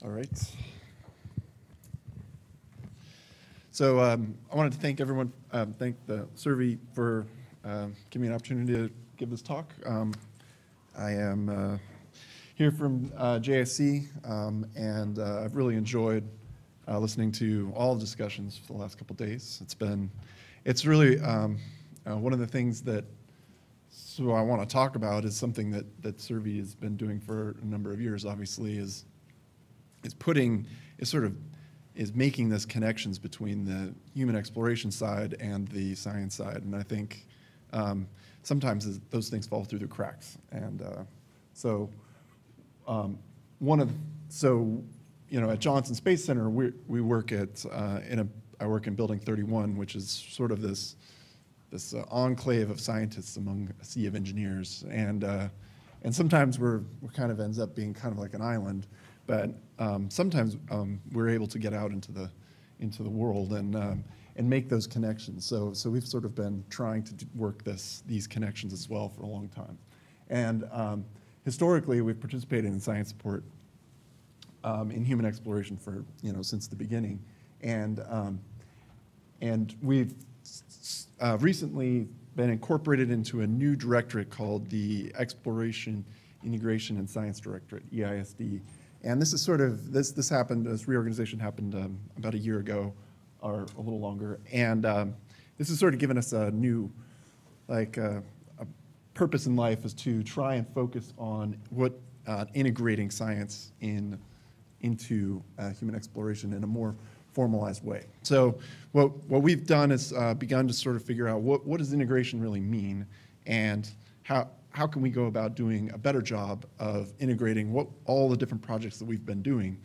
All right. So I wanted to thank everyone, thank the survey for giving me an opportunity to give this talk. I am here from JSC, and I've really enjoyed listening to all the discussions for the last couple of days. It's really one of the things that I want to talk about is something that Survey has been doing for a number of years. Obviously, is making these connections between the human exploration side and the science side, and I think sometimes those things fall through the cracks. And at Johnson Space Center, we work I work in Building 31, which is sort of this enclave of scientists among a sea of engineers, and sometimes we're kind of ends up being kind of like an island, but sometimes we're able to get out into the world and make those connections. So we've sort of been trying to work these connections as well for a long time, and historically we've participated in science support in human exploration for since the beginning, and we've recently been incorporated into a new directorate called the Exploration, Integration, and Science Directorate, EISD. And this is this happened, this reorganization happened about a year ago, or a little longer. And this has sort of given us a new, a purpose in life, is to try and focus on integrating science into human exploration in a more formalized way. So what we've done is begun to sort of figure out what does integration really mean, and how can we go about doing a better job of integrating all the different projects that we've been doing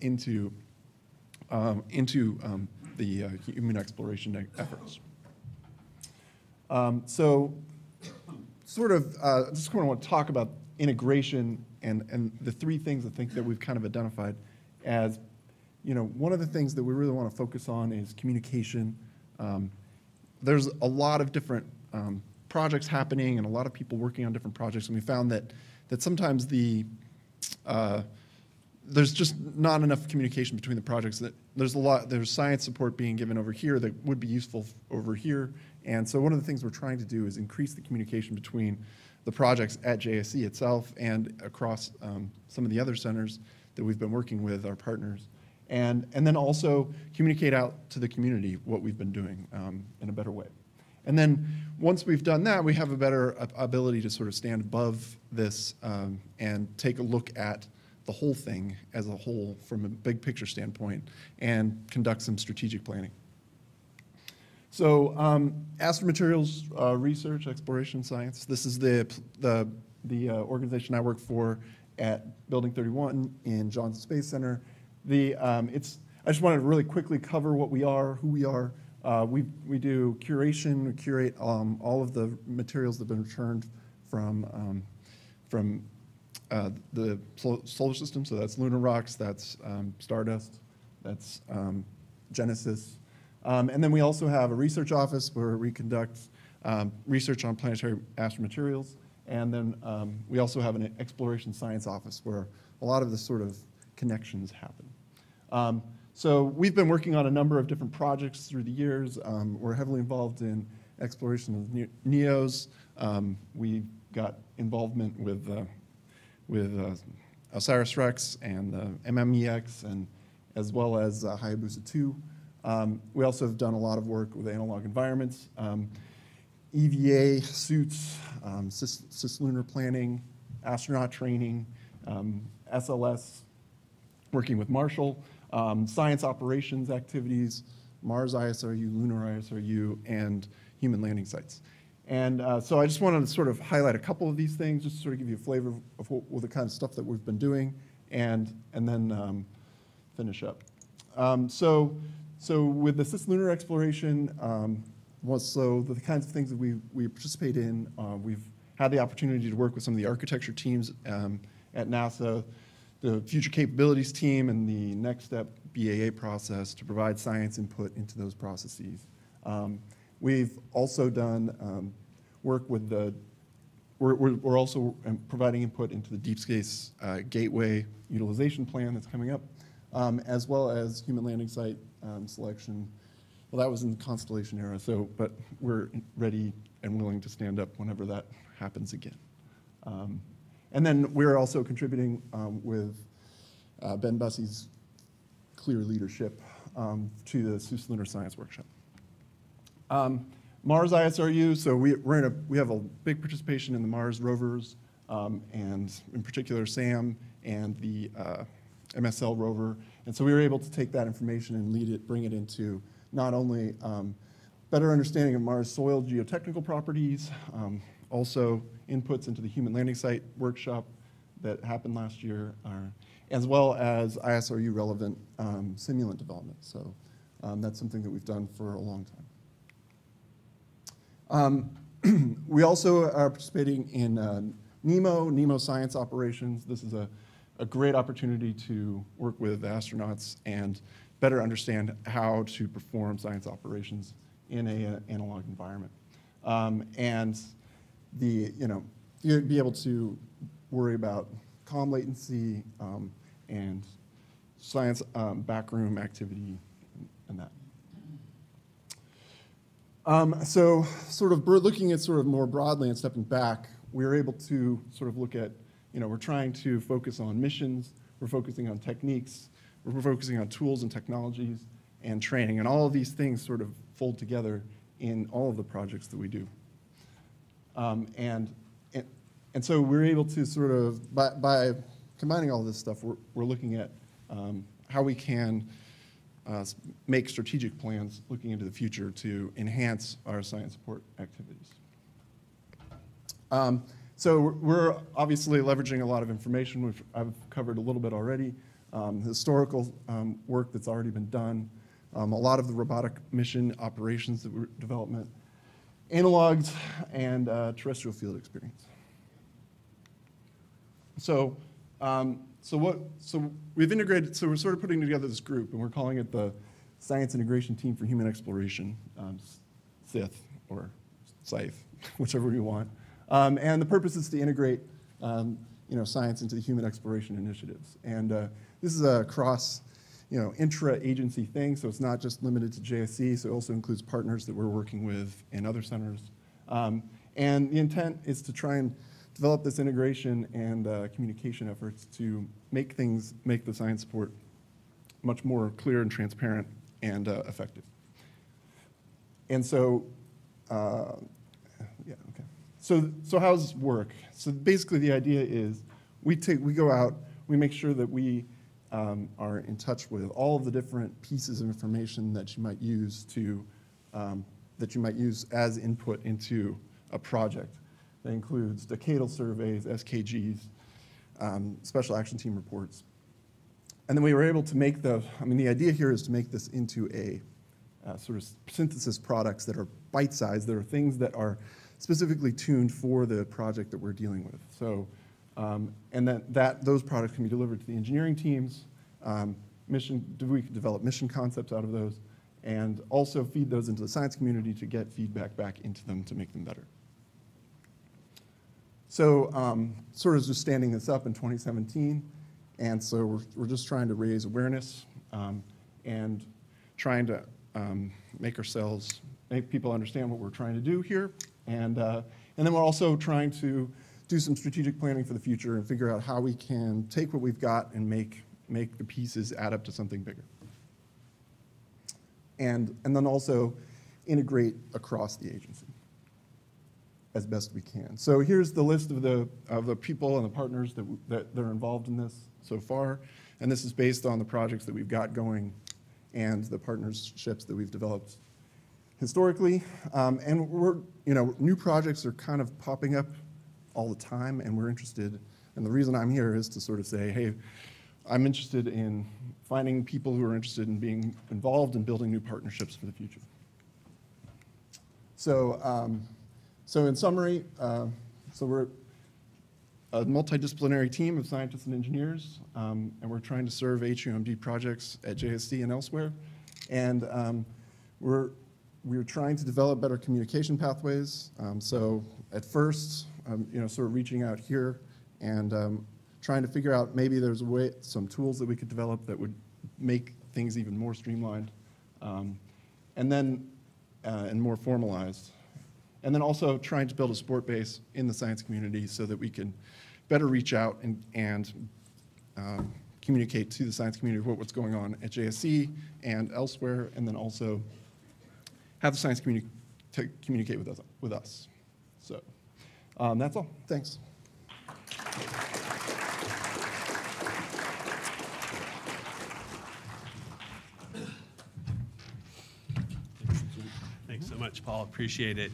into the human exploration efforts. So sort of just kind of want to talk about integration and the three things I think that we've kind of identified as, one of the things that we really want to focus on is communication. There's a lot of different projects happening and a lot of people working on different projects, and we found that sometimes there's just not enough communication between the projects. That there's science support being given over here that would be useful over here, and so one of the things we're trying to do is increase the communication between the projects at JSC itself and across some of the other centers that we've been working with, our partners, and then also communicate out to the community what we've been doing in a better way. And then once we've done that, we have a better ability to sort of stand above this and take a look at the whole thing as a whole from a big picture standpoint and conduct some strategic planning. So astromaterials research, exploration science. This is the organization I work for at Building 31 in Johnson Space Center. I just wanted to really quickly cover what we are, who we are. We do curation. We curate all of the materials that have been returned from the solar system. So that's lunar rocks, that's stardust, that's Genesis. And then we also have a research office where we conduct research on planetary astromaterials. And then we also have an exploration science office where a lot of the sort of connections happen. So we've been working on a number of different projects through the years. We're heavily involved in exploration of NEOs. We got involvement with OSIRIS-REx and MMEX, and as well as Hayabusa 2. We also have done a lot of work with analog environments, EVA suits, cislunar planning, astronaut training, SLS, working with Marshall, science operations activities, Mars ISRU, Lunar ISRU, and human landing sites. And so I just wanted to sort of highlight a couple of these things, just to sort of give you a flavor of what the kind of stuff that we've been doing, and then finish up. So with the cislunar exploration, the kinds of things that we participate in, we've had the opportunity to work with some of the architecture teams at NASA, the Future Capabilities team, and the Next Step BAA process to provide science input into those processes. We've also done work with the we're also providing input into the deep space gateway utilization plan that's coming up, as well as human landing site selection. Well, that was in the Constellation era, but we're ready and willing to stand up whenever that happens again. And then we're also contributing with Ben Bussey's clear leadership to the SUSE Lunar Science Workshop. Mars ISRU, so we have a big participation in the Mars rovers, and in particular SAM and the MSL rover. And so we were able to take that information and bring it into not only better understanding of Mars soil geotechnical properties, also inputs into the human landing site workshop that happened last year, as well as ISRU relevant simulant development. So that's something that we've done for a long time. We also are participating in Nemo science operations. This is a great opportunity to work with astronauts and better understand how to perform science operations in an analog environment. And you'd be able to worry about comm latency and science backroom activity and that. So sort of looking at sort of more broadly and stepping back, we were able to sort of look at, we're trying to focus on missions, we're focusing on techniques, we're focusing on tools and technologies and training, and all of these things sort of fold together in all of the projects that we do. And so we're able to sort of, by combining all this stuff, we're looking at how we can make strategic plans looking into the future to enhance our science support activities. So we're obviously leveraging a lot of information, which I've covered a little bit already. Historical work that's already been done, a lot of the robotic mission operations that we're development, analogs, and terrestrial field experience. So we've integrated, so we're sort of putting together this group, and we're calling it the Science Integration Team for Human Exploration, SITH, or SITH, whichever you want. And the purpose is to integrate science into the human exploration initiatives. And this is a cross intra-agency thing, so it's not just limited to JSC, so it also includes partners that we're working with in other centers. And the intent is to try and develop this integration and communication efforts to make the science support much more clear and transparent and effective. And so, yeah, okay. So how does this work? So basically the idea is we go out, we make sure that we are in touch with all of the different pieces of information that you might use as input into a project. That includes decadal surveys, SKGs, special action team reports. And then we were able to make the idea here is to make this into a sort of synthesis products that are bite-sized, that are things that are specifically tuned for the project that we're dealing with. So, and those products can be delivered to the engineering teams. We can develop mission concepts out of those, and also feed those into the science community to get feedback back into them to make them better. So, sort of just standing this up in 2017, and so we're just trying to raise awareness and trying to make people understand what we're trying to do here. And then we're also trying to do some strategic planning for the future and figure out how we can take what we've got and make the pieces add up to something bigger. And then also integrate across the agency as best we can. So here's the list of the people and the partners that are involved in this so far. And this is based on the projects that we've got going and the partnerships that we've developed historically. And new projects are kind of popping up all the time, and we're interested. And the reason I'm here is to sort of say, hey, I'm interested in finding people who are interested in being involved in building new partnerships for the future. So, so in summary, so we're a multidisciplinary team of scientists and engineers, and we're trying to serve HUMD projects at JSC and elsewhere. And we're trying to develop better communication pathways. So at first, sort of reaching out here and trying to figure out maybe there's a way, some tools that we could develop that would make things even more streamlined, and more formalized. And then also trying to build a support base in the science community so that we can better reach out and communicate to the science community what's going on at JSC and elsewhere, and then also have the science community communicate with us. So that's all. Thanks. Thanks so much, Paul. Appreciate it.